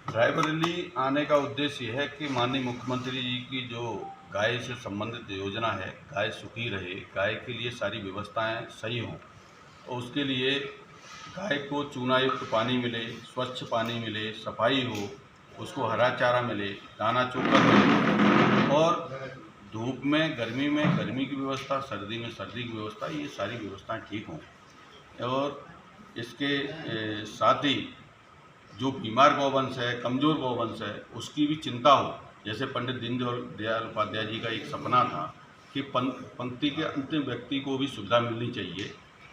रायबरेली आने का उद्देश्य यह है कि माननीय मुख्यमंत्री जी की जो गाय से संबंधित योजना है, गाय सुखी रहे, गाय के लिए सारी व्यवस्थाएं सही हों, तो उसके लिए गाय को चूनायुक्त पानी मिले, स्वच्छ पानी मिले, सफाई हो, उसको हरा चारा मिले, दाना चोकर मिले और धूप में गर्मी की व्यवस्था, सर्दी में सर्दी की व्यवस्था, ये सारी व्यवस्थाएं ठीक हों। और इसके साथ ही जो बीमार गौवंश है, कमज़ोर गौवंश है, उसकी भी चिंता हो। जैसे पंडित दीनदयाल उपाध्याय जी का एक सपना था कि पंक्ति के अंतिम व्यक्ति को भी सुविधा मिलनी चाहिए।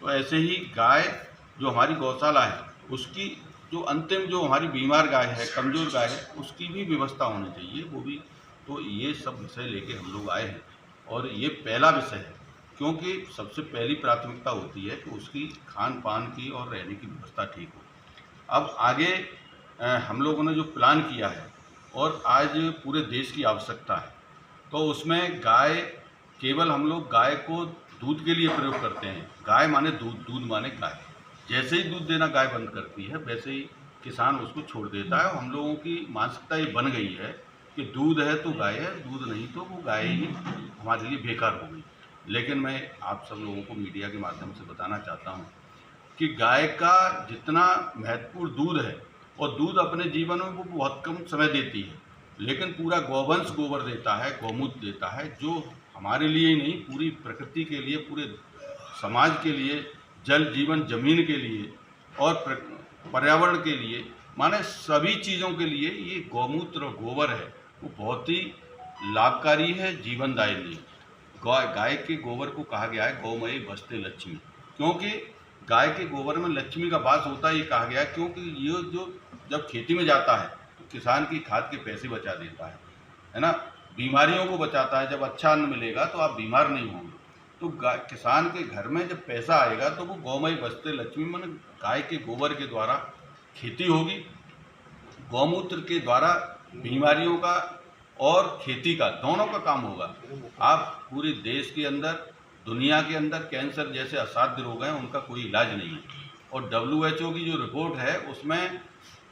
तो ऐसे ही गाय जो हमारी गौशाला है, उसकी जो अंतिम जो हमारी बीमार गाय है, कमज़ोर गाय है, उसकी भी व्यवस्था होनी चाहिए, वो भी। तो ये सब विषय लेके हम लोग आए हैं और ये पहला विषय है, क्योंकि सबसे पहली प्राथमिकता होती है कि उसकी खान-पान की और रहने की व्यवस्था ठीक हो। अब आगे हम लोगों ने जो प्लान किया है और आज पूरे देश की आवश्यकता है, तो उसमें गाय केवल हम लोग गाय को दूध के लिए प्रयोग करते हैं। गाय माने दूध, दूध माने गाय। जैसे ही दूध देना गाय बंद करती है, वैसे ही किसान उसको छोड़ देता है और हम लोगों की मानसिकता ये बन गई है कि दूध है तो गाय है, दूध नहीं तो वो गाय ही हमारे लिए बेकार हो गई। लेकिन मैं आप सब लोगों को मीडिया के माध्यम से बताना चाहता हूँ कि गाय का जितना महत्वपूर्ण दूध है, और दूध अपने जीवन में वो बहुत कम समय देती है, लेकिन पूरा गौवंश गोबर देता है, गौमूत्र देता है, जो हमारे लिए ही नहीं, पूरी प्रकृति के लिए, पूरे समाज के लिए, जल जीवन जमीन के लिए और पर्यावरण के लिए, माने सभी चीज़ों के लिए ये गौमूत्र और गोबर है, वो बहुत ही लाभकारी है, जीवनदायिनी। गाय के गोबर को कहा गया है गौमयी बसते लक्ष्मी, क्योंकि गाय के गोबर में लक्ष्मी का वास होता है, ये कहा गया है। क्योंकि ये जो जब खेती में जाता है तो किसान की खाद के पैसे बचा देता है ना, बीमारियों को बचाता है। जब अच्छा अन्न मिलेगा तो आप बीमार नहीं होंगे। तो किसान के घर में जब पैसा आएगा तो वो गौमयी बसते लक्ष्मी, मन गाय के गोबर के द्वारा खेती होगी, गौमूत्र के द्वारा बीमारियों का और खेती का दोनों का काम होगा। आप पूरे देश के अंदर, दुनिया के अंदर कैंसर जैसे असाध्य रोग हैं, उनका कोई इलाज नहीं है। और WHO की जो रिपोर्ट है उसमें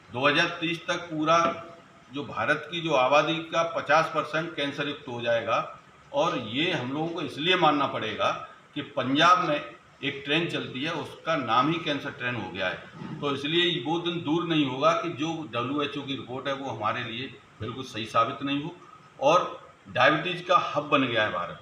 2030 तक पूरा जो भारत की जो आबादी का 50% कैंसर युक्त हो जाएगा। और ये हम लोगों को इसलिए मानना पड़ेगा कि पंजाब में एक ट्रेन चलती है, उसका नाम ही कैंसर ट्रेन हो गया है। तो इसलिए वो दिन दूर नहीं होगा कि जो WHO की रिपोर्ट है वो हमारे लिए बिल्कुल सही साबित नहीं हो। और डायबिटीज़ का हब बन गया है भारत।